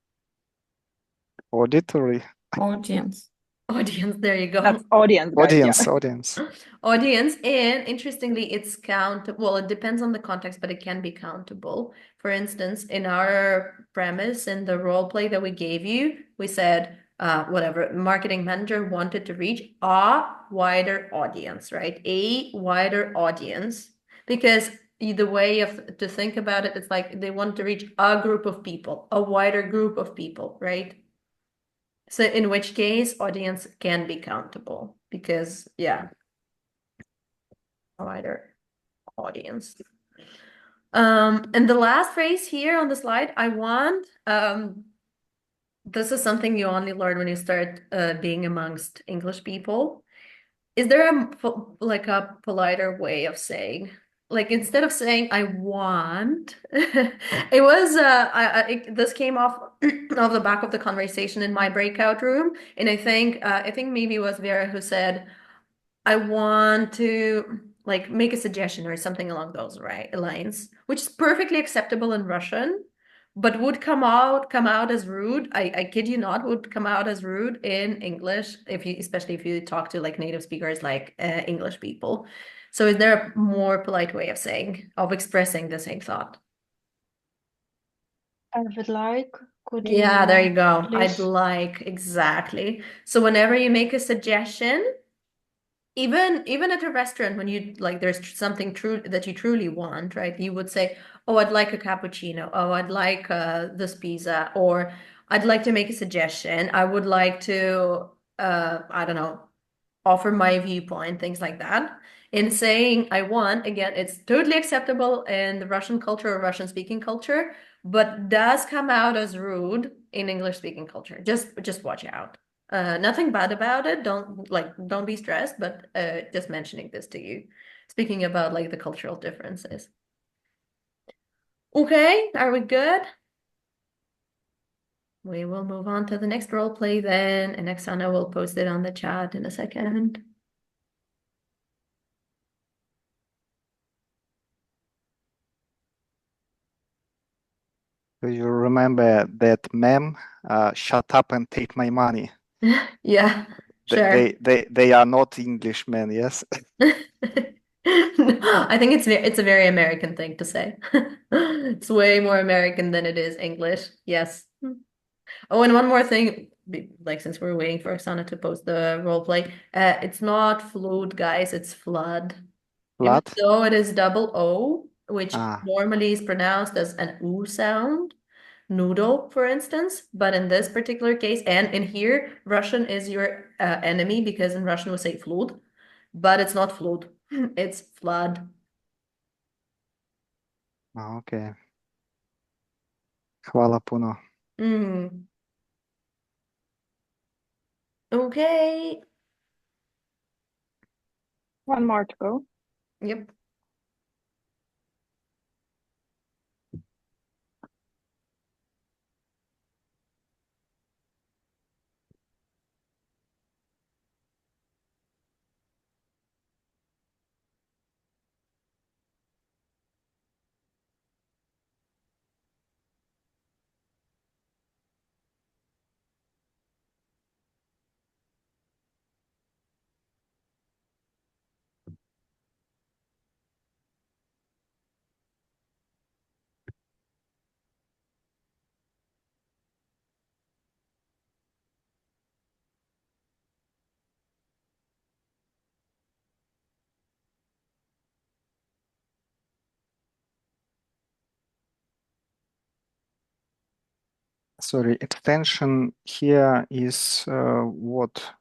Auditory. Audience. Audience, there you go. That's audience, guys. Yeah. Audience. Audience, and interestingly, it's well, it depends on the context, but it can be countable. For instance, in our premise, in the role play that we gave you, we said, whatever, marketing manager wanted to reach a wider audience, right? A wider audience, because the way of to think about it, it's like they want to reach a group of people, a wider group of people, right? So in which case, audience can be countable because, yeah, a wider audience. And the last phrase here on the slide, I want, this is something you only learn when you start being amongst English people. Is there like a politer way of saying, like instead of saying I want, it was this came off of the back of the conversation in my breakout room, and I think maybe it was Vera who said, I want to like make a suggestion or something along those lines, which is perfectly acceptable in Russian, but would come out as rude. I kid you not, would come out as rude in English especially if you talk to like native speakers like English people. So is there a more polite way of expressing the same thought? I would like. Could Yeah, there you go. I'd please? like, exactly. So whenever you make a suggestion, even at a restaurant, when you like there's something true that you truly want, right? You would say, oh, I'd like a cappuccino. Oh, I'd like this pizza. Or I'd like to make a suggestion. I would like to I don't know, offer my viewpoint, things like that. In saying I want, again, it's totally acceptable in the Russian culture or Russian speaking culture, but does come out as rude in English speaking culture. Just watch out. Nothing bad about it. Don't be stressed, but just mentioning this to you. Speaking about like the cultural differences. Okay, are we good? we will move on to the next role play then, and Oksana will post it on the chat in a second. Do you remember that meme? Shut up and take my money. Yeah, sure. They are not Englishmen, yes. I think it's a very American thing to say. It's way more American than it is English. Yes. Oh, and one more thing, like since we're waiting for Oksana to post the role play, it's not flood, guys, it's flood. Even Blood. though it is double O, which Ah, normally is pronounced as an oo sound, noodle, for instance, but in this particular case, and in here, Russian is your enemy because in Russian we say flood, but it's not flood, it's flood. okay. Hvala puno. Mm. Okay. One more to go. Yep. Sorry, extension here is what?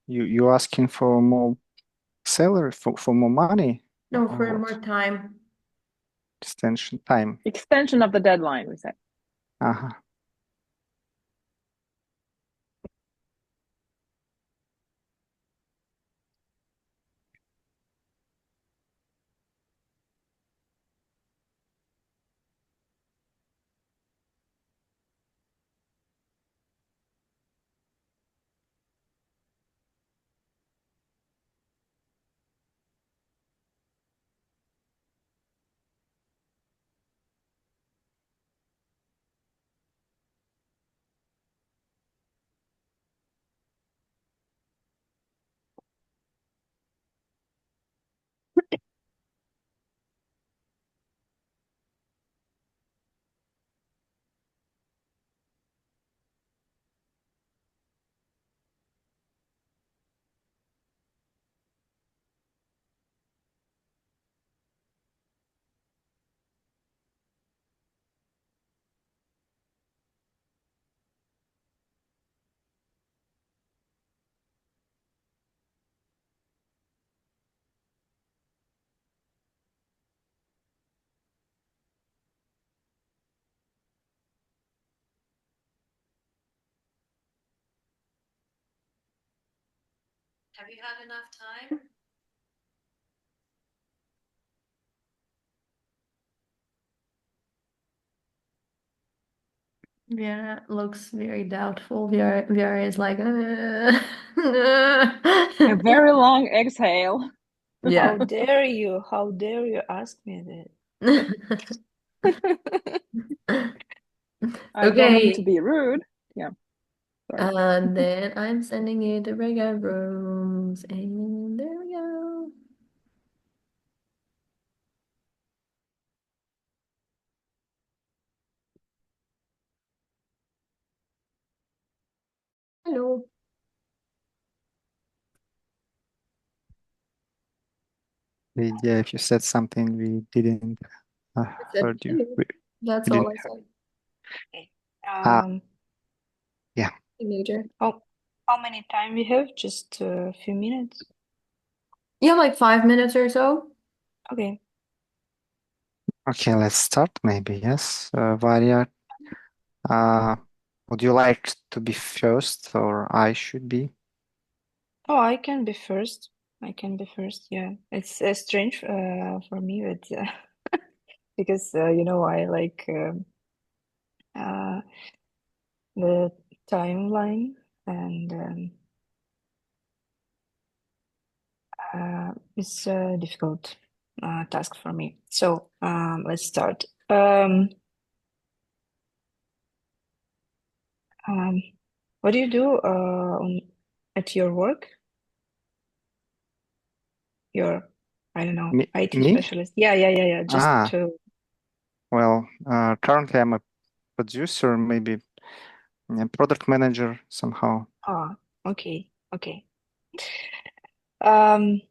You asking for more salary, for more money, No, or for what? more time. Extension time. Extension of the deadline, we said. Uh-huh. Have you had enough time? Yeah, looks very doubtful. Vera is like, A very long exhale. yeah. How dare you ask me I don't mean to Okay, be rude. Yeah, sorry. and then I'm sending you the regular rooms, and there we go. Hello. Yeah, if you said something we didn't I said heard you. hello. That's We all didn't I hear. said. that. Ah, yeah. Major. How many time we have? Just a few minutes. Yeah, like 5 minutes or so. Okay. Okay, let's start maybe. Yes, Varia. Would you like to be first, or I should be? Oh, I can be first. Yeah, it's strange for me, but because I like uh, the timeline, and it's a difficult task for me. So let's start. What do you do at your work? Your, I don't know, Me? IT Me? specialist. Yeah. Just Ah, to. well, currently I'm a producer, maybe a product manager somehow. Ah, okay. Um,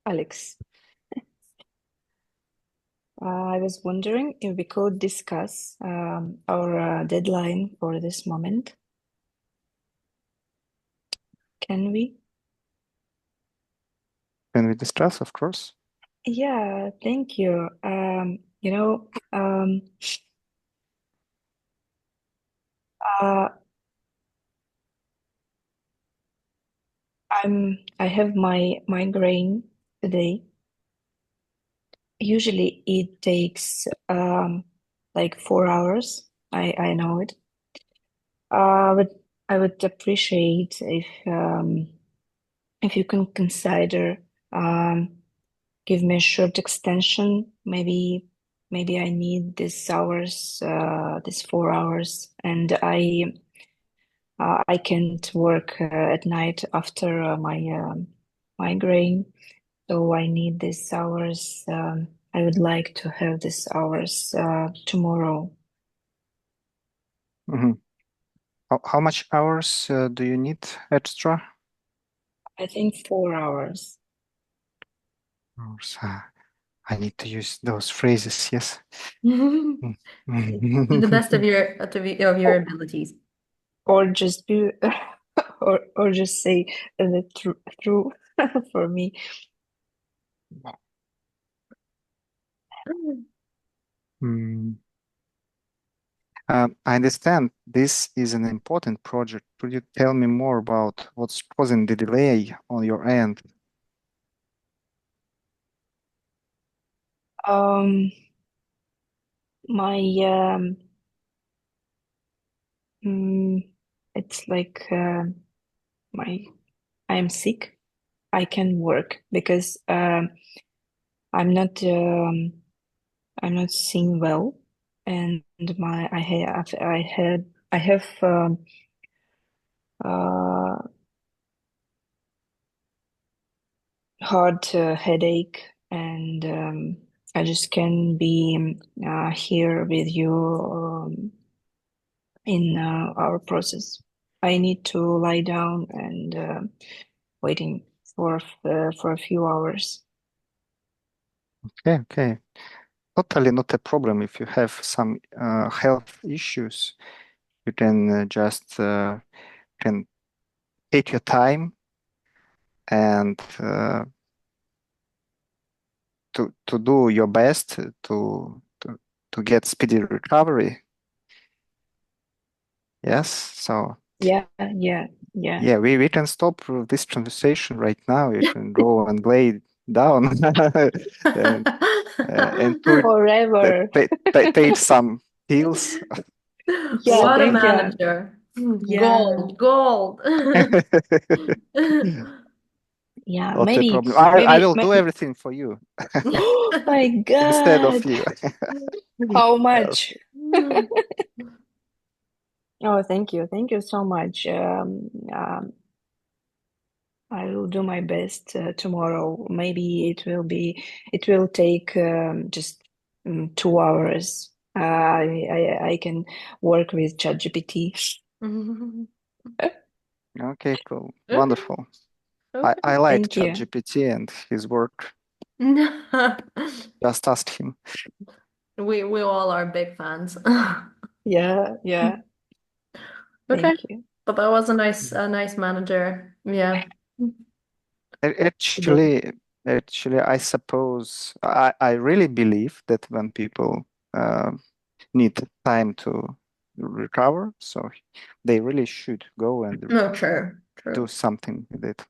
Alex, I was wondering if we could discuss our deadline for this moment. Can we? Can we discuss? Of course. Yeah, thank you. You know, uh, I have my migraine today. Usually it takes like 4 hours. I know it. But I would appreciate if you can consider give me a short extension. Maybe I need this hours, this 4 hours, and I can't work at night after my migraine, so I need these hours. I would like to have these hours tomorrow. Hmm. How much hours do you need extra? I think 4 hours. Hours. I need to use those phrases, yes. To the best of your Or, abilities. or just be, or just say the true for me. Mm. I understand this is an important project. Could you tell me more about what's causing the delay on your end? Um, my it's like my I'm sick. I can work because I'm not um, I'm not seeing well, and my I have uh, hard headache, and I just can be here with you in our process. I need to lie down and waiting for a few hours. Okay. Totally not a problem. If you have some health issues, you can just can take your time and to do your best to get speedy recovery. Yes. So Yeah. we can stop this conversation right now. You can go and lay down and to Forever. take some pills. Yeah, What a thank you. manager. Yeah. Gold. Yeah, Not a maybe problem. I maybe will do everything for you Oh my instead of God. you. How Yes. much? Oh, thank you. Thank you so much. I will do my best tomorrow. Maybe it will take just 2 hours. I can work with ChatGPT. Okay, cool. Okay. Wonderful. Okay. I like Thank you. ChatGPT and his work. Just ask him. We all are big fans. Yeah. Okay. Thank you. But that was a nice manager. Yeah. A- Today. Actually, I suppose I really believe that when people uh, need time to recover, so they really should go and No, true. do True. something with it.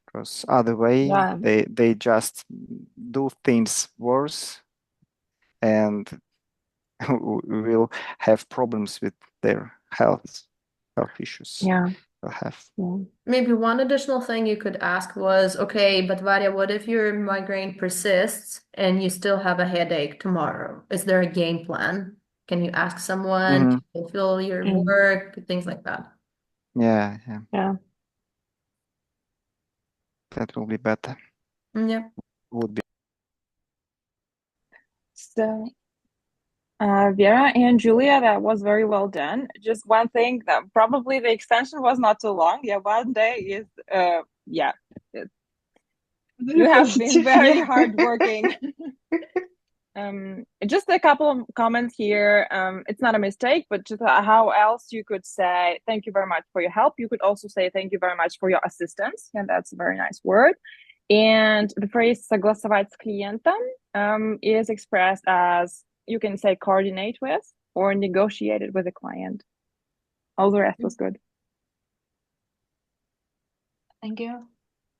Because other way, Yeah. they just do things worse and will have problems with their health issues. Yeah. They'll have. Yeah. Maybe one additional thing you could ask was, okay, but Varia, what if your migraine persists and you still have a headache tomorrow? Is there a game plan? Can you ask someone to fulfill your work? Things like that. Yeah. Yeah. That will be better. Yeah. Would be. So, Vera and Julia, that was very well done. Just one thing that probably the extension was not too long. Yeah, 1 day is, yeah, you have been very Yeah. hardworking. Just a couple of comments here. It's not a mistake, but just how else you could say thank you very much for your help. You could also say thank you very much for your assistance. And that's a very nice word. And the phrase согласовать с клиентом is expressed as you can say coordinate with or negotiate it with a client. All the rest was good. Thank you.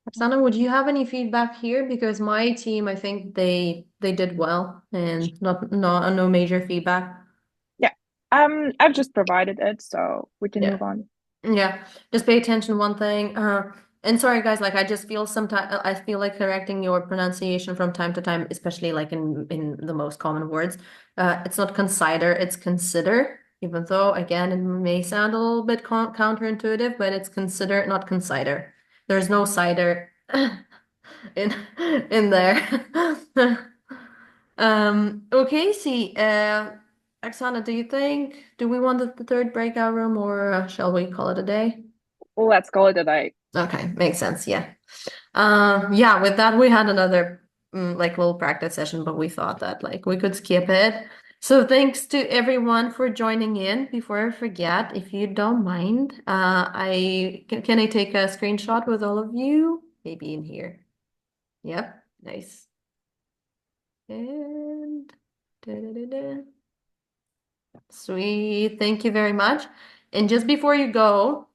Oksana, would you have any feedback here? Because my team, I think they did well and no major feedback. Yeah. I've just provided it, so we can Yeah. move on. Yeah, just pay attention one thing. And sorry guys, like I just feel sometimes I feel like correcting your pronunciation from time to time, especially like in the most common words. It's not consider, it's consider. Even though again it may sound a little bit counterintuitive, but it's consider, not consider. There's no cider in in there. Okay, see, Oksana, do we want the third breakout room or shall we call it a day? Well, let's call it a day. Okay, makes sense, yeah. Yeah, with that we had another like little practice session, but we thought that like we could skip it. So thanks to everyone for joining in. Before I forget, if you don't mind, can I take a screenshot with all of you? Maybe in here. Yep, nice. And da-da-da-da. Sweet, thank you very much. And just before you go,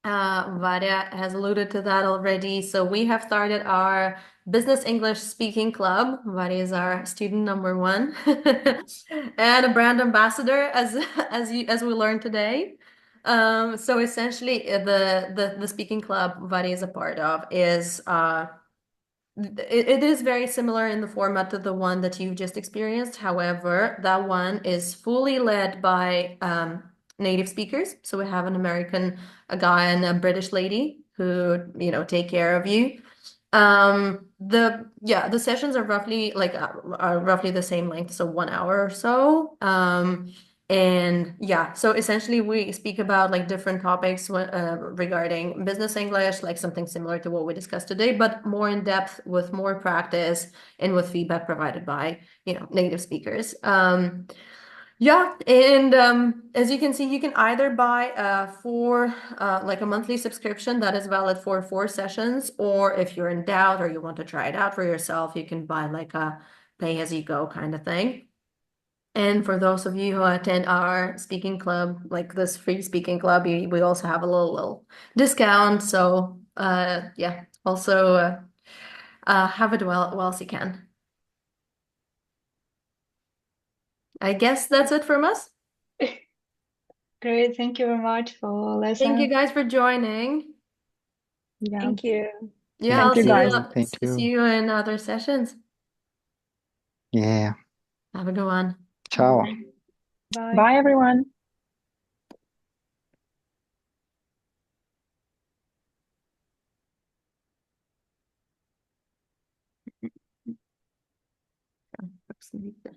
Varia has alluded to that already. So we have started our Business English Speaking Club. Varia is our student number one and a brand ambassador, as we learned today. So essentially, the speaking club Varia is a part of is it is very similar in the format to the one that you've just experienced. However, that one is fully led by native speakers. So we have an American, a guy, and a British lady who, take care of you. The sessions are roughly the same length, so 1 hour or so. And yeah, so essentially we speak about like different topics regarding business English, like something similar to what we discussed today, but more in depth with more practice and with feedback provided by, native speakers. Yeah, and as you can see, you can either buy like a monthly subscription that is valid for 4 sessions, or if you're in doubt or you want to try it out for yourself, you can buy like a pay-as-you-go kind of thing. And for those of you who attend our speaking club, like this free speaking club, we also have a little discount. So yeah, also have it whilst you can. I guess that's it from us. Great. Thank you very much for Thank you lesson. guys for joining. Yeah. Thank you. Yeah, Thank you, guys. Thank you. see you in other sessions. Yeah. Have a good one. Ciao. Bye. Bye, everyone. Absolutely.